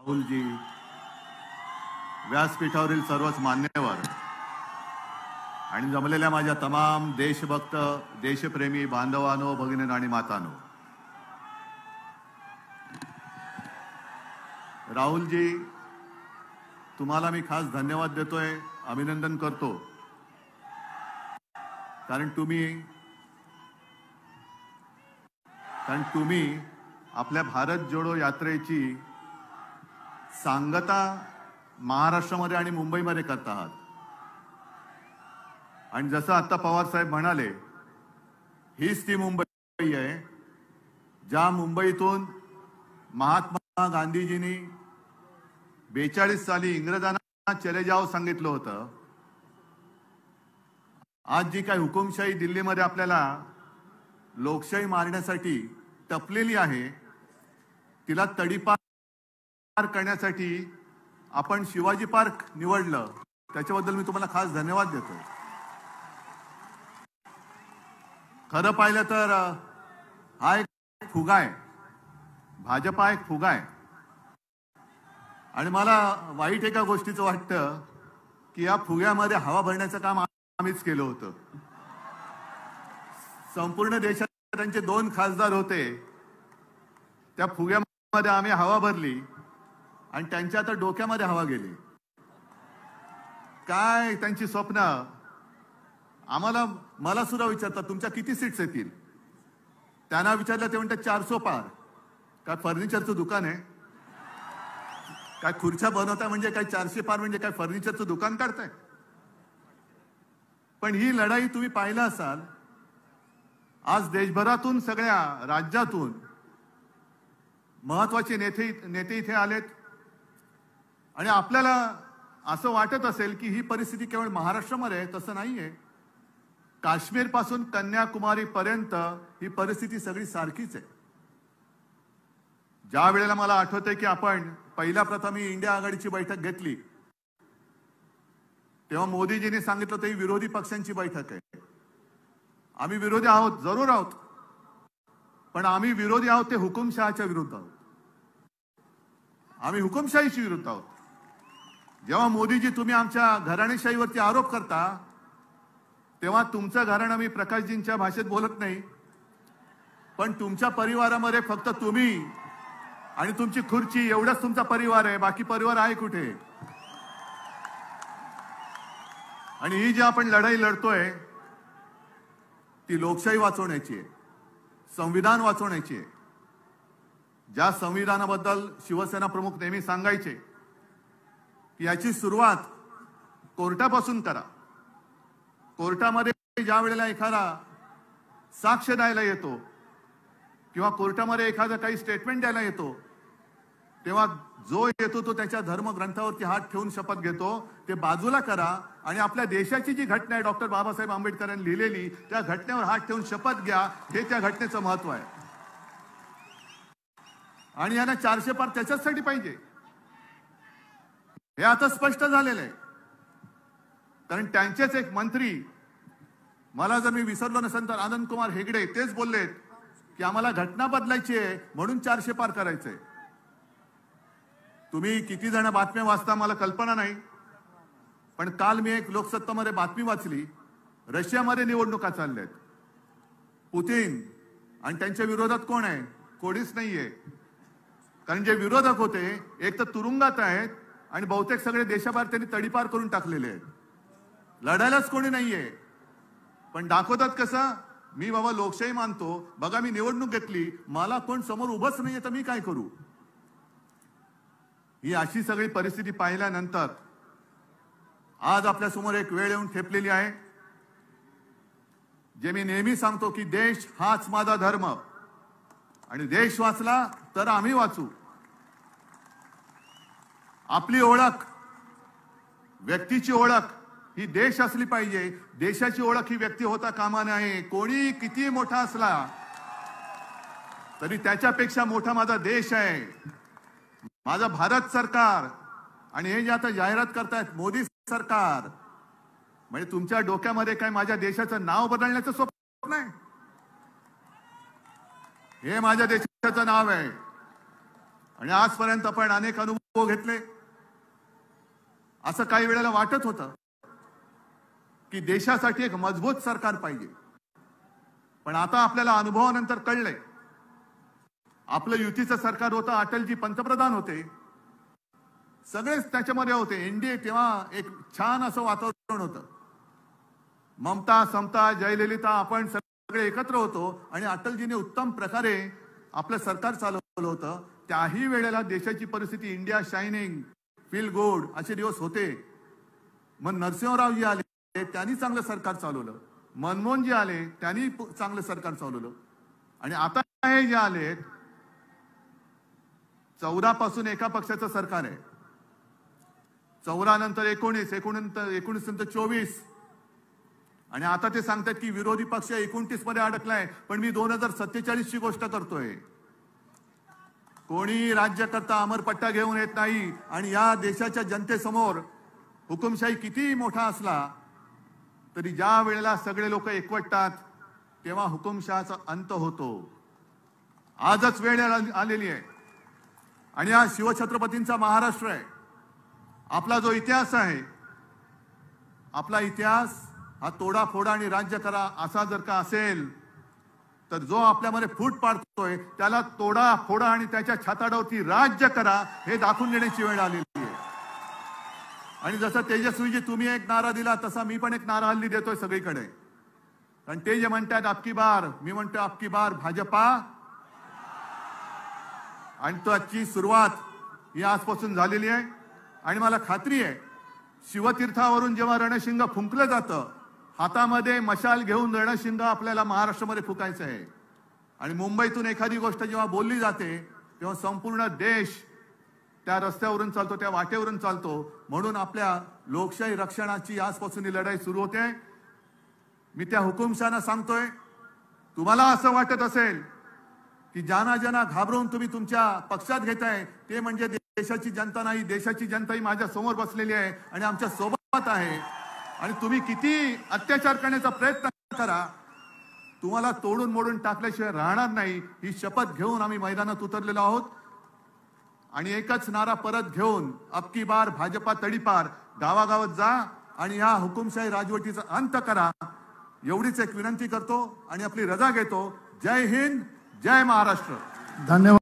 राहुलजी, व्यासपीठावरील सर्वच मान्यवर आणि जमलेल्या माझ्या तमाम देशभक्त देशप्रेमी बांधवांनो, भगिनींनो आणि मातांनो, राहुलजी, तुम्हाला मी खास धन्यवाद देतोय, अभिनंदन करतो, कारण तुम्ही आपल्या भारत जोडो यात्रेची सांगता महाराष्ट्रामध्ये आणि मुंबईमध्ये करत आहात. आणि जसं आता पवार साहेब म्हणाले, हीच ती मुंबई आहे ज्या मुंबईतून महात्मा गांधीजींनी 42 साली इंग्रजांना चले जाओ सांगितलं होतं. आज जी काही हुकुमशाही दिल्लीमध्ये आपल्याला लोकशाही मारण्यासाठी टपलेली आहे, तिला तडीपार करण्यासाठी आपण शिवाजी पार्क निवडलं. त्याच्याबद्दल मी तुम्हाला खास धन्यवाद देतो. खरं पाहिलं तर हा एक फुगा आहे, भाजपा एक फुगा आहे. आणि मला वाईट एका गोष्टीचं वाटतं की या फुग्यामध्ये हवा भरण्याचं काम आम्हीच केलं होतं. संपूर्ण देशात त्यांचे 2 खासदार होते, त्या फुग्यामध्ये आम्ही हवा भरली आणि त्यांच्या आता डोक्यामध्ये हवा गेली. काय त्यांची स्वप्न. मला सुद्धा विचारतात तुमच्या किती सीट्स येतील. त्यांना विचारलं ते म्हणतात 400 पार. काय फर्निचरचं दुकान आहे? काय खुर्च्या बनवताय म्हणजे काय 400 पार म्हणजे काय फर्निचरचं दुकान काढताय? पण ही लढाई तुम्ही पाहिला असाल, आज देशभरातून सगळ्या राज्यातून महत्वाचे नेते इथे आलेत. आणि आपल्याला असं वाटत असेल की ही परिस्थिती केवळ महाराष्ट्रामध्ये आहे. तसं नाहीये. काश्मीर पासून कन्याकुमारी पर्यंत ही परिस्थिती सगळी सारखीच आहे. ज्या वेळेला मला आठवतंय की आपण पहिल्या प्रथम ही इंडिया आघाडीची बैठक घेतली, तेव्हा मोदीजींनी सांगितलं होतं ही विरोधी पक्षांची बैठक आहे. आम्ही विरोधी आहोत, जरूर आहोत, पण आम्ही विरोधी आहोत ते हुकुमशहाच्या विरुद्ध आहोत. आम्ही हुकुमशाहीच्या विरुद्ध आहोत. जेव्हा मोदीजी तुम्ही आमच्या घराणेशाहीवरती आरोप करता, तेव्हा तुमचं घराणं मी प्रकाशजींच्या भाषेत बोलत नाही, पण तुमच्या परिवारामध्ये फक्त तुम्ही आणि तुमची खुर्ची एवढाच तुमचा परिवार आहे. बाकी परिवार आहे कुठे? आणि ही जी आपण लढाई लढतोय ती लोकशाही वाचवण्याची आहे, संविधान वाचवण्याची आहे. ज्या संविधानाबद्दल शिवसेना प्रमुख नेहमी सांगायचे की याची सुरुवात कोर्टापासून करा. कोर्टामध्ये ज्या वेळेला एखादा साक्ष द्यायला येतो किंवा कोर्टामध्ये एखादा काही स्टेटमेंट द्यायला येतो, तेव्हा जो येतो तो त्याच्या धर्मग्रंथावरती हात ठेवून शपथ घेतो. ते बाजूला करा आणि आपल्या देशाची जी घटना आहे डॉक्टर बाबासाहेब आंबेडकरांनी लिहिलेली, त्या घटनेवर हात ठेवून शपथ घ्या. हे त्या घटनेचं महत्व आहे. आणि यांना 400 पार त्याच्यासाठी पाहिजे, हे आता स्पष्ट झालेलं आहे. कारण त्यांचेच एक मंत्री, मला जर मी विसरलो नसेल तर आनंद कुमार हेगडे, तेच बोललेत की आम्हाला घटना बदलायची आहे म्हणून 400 पार करायचंय. तुम्ही किती जण बातम्या वाचता मला कल्पना नाही, पण काल मी एक लोकसत्तामध्ये बातमी वाचली, रशियामध्ये निवडणुका चालल्यात. पुतिन आणि त्यांच्या विरोधात कोण आहे? कोणीच नाहीये. कारण जे विरोधक होते एक तर तुरुंगात आहेत आणि बहुतेक सगळे देशाबाहेर त्यांनी तडीपार करून टाकलेले आहेत. लढायलाच कोणी नाहीये. पण दाखवतात कसं, मी बाबा लोकशाही मानतो, बघा मी निवडणूक घेतली, मला कोण समोर उभंच नाहीये तर मी काय करू. ही अशी सगळी परिस्थिती पाहिल्यानंतर आज आपल्या समोर एक वेळ येऊन ठेपलेली आहे, जे मी नेहमी सांगतो की देश हाच माझा धर्म आणि देश वाचला तर आम्ही वाचू. आपली ओळख, व्यक्तीची ओळख ही देश असली पाहिजे. देशाची ओळख ही व्यक्ती होता कामा नये. कोणी किती मोठा असला तरी त्याच्यापेक्षा मोठा माझा देश आहे, माझं भारत सरकार. आणि हे जे आता जाहिरात करतायत मोदी सरकार, म्हणजे तुमच्या डोक्यामध्ये काय माझ्या देशाचं नाव बदलण्याचं स्वप्न आहे? हे माझ्या देशाचं नाव आहे. आणि आजपर्यंत आपण अनेक अनुभव घेतले. असं काही वेळेला वाटत होतं की देशासाठी एक मजबूत सरकार पाहिजे. पण आता आपल्याला अनुभवानंतर कळलंय, आपलं युतीचं सरकार होतं, अटलजी पंतप्रधान होते, सगळेच त्याच्यामध्ये होते. एनडीए तेव्हा एक छान असं वातावरण होतं. ममता, समता, जयललिता आपण सगळे एकत्र होतो आणि अटलजीने उत्तम प्रकारे आपलं सरकार चालवलं होतं. त्याही वेळेला देशाची परिस्थिती इंडिया शायनिंग, फील गुड असे दिवस होते. मग नरसिंहरावजी आले, त्यांनी चांगलं सरकार चालवलं. मनमोहनजी आले, त्यांनी चांगलं सरकार चालवलं. आणि आता हे जे आले 14 पासून एका पक्षाचं सरकार आहे, 14 नंतर 19, 19 नंतर 24, आणि आता ते सांगतात की विरोधी पक्ष 29 मध्ये अडकलाय. पण मी 2047 ची गोष्ट करतोय. कोणी राज्यकर्ता अमरपट्टा घेऊन येत नाही. आणि या देशाच्या जनतेसमोर हुकुमशाही किती मोठा असला तरी ज्या वेळेला सगळे लोक एकवटतात तेव्हा हुकुमशहाचा अंत होतो. आजच वेळ आलेली आहे आणि हा शिवछत्रपतींचा महाराष्ट्र आहे. आपला जो इतिहास आहे, आपला इतिहास हा तोडाफोडा आणि राज्य करा असा जर का असेल तर जो आपल्यामध्ये फूट पाडतोय त्याला तोडा फोडा आणि त्याच्या छाताडावरती राज्य करा हे दाखवून देण्याची वेळ आलेली आहे. आणि जसं तेजस्वीजी तुम्ही एक नारा दिला तसा मी पण एक नारा हल्ली देतोय सगळीकडे. कारण ते जे म्हणतात अबकी बार, मी म्हणतो अबकी बार भाजपा. आणि त्याची सुरुवात ही आजपासून झालेली आहे. आणि मला खात्री आहे शिवतीर्थावरून जेव्हा रणशिंग फुंकलं जातं, हातामध्ये मशाल घेऊन रणशिंग आपल्याला महाराष्ट्रामध्ये फुकायचं आहे. आणि मुंबईतून एखादी गोष्ट जेव्हा बोलली जाते तेव्हा संपूर्ण देश त्या रस्त्यावरून चालतो, त्या वाटेवरून चालतो. म्हणून आपल्या लोकशाही रक्षणाची आजपासून ही लढाई सुरू होते. मी त्या हुकुमशहांना सांगतोय, तुम्हाला असं वाटत असेल की ज्यांना ज्यांना घाबरवून तुम्ही तुमच्या पक्षात घेताय ते म्हणजे देशाची जनता नाही, देशाची जनता ही माझ्या समोर बसलेली आहे आणि आमच्या सोबत आहे. आणि तुम्ही किती अत्याचार करण्याचा प्रयत्न करा, तुम्हाला तोडून मोडून टाकल्याशिवाय राहणार नाही ही शपथ घेऊन आम्ही मैदानात उतरलेलो आहोत. आणि एकच नारा परत घेऊन अबकी बार भाजपा तडीपार, गावागावात जा आणि या हुकुमशाही राजवटीचा अंत करा एवढीच एक विनंती करतो आणि आपली रजा घेतो. जय हिंद, जय महाराष्ट्र. धन्यवाद.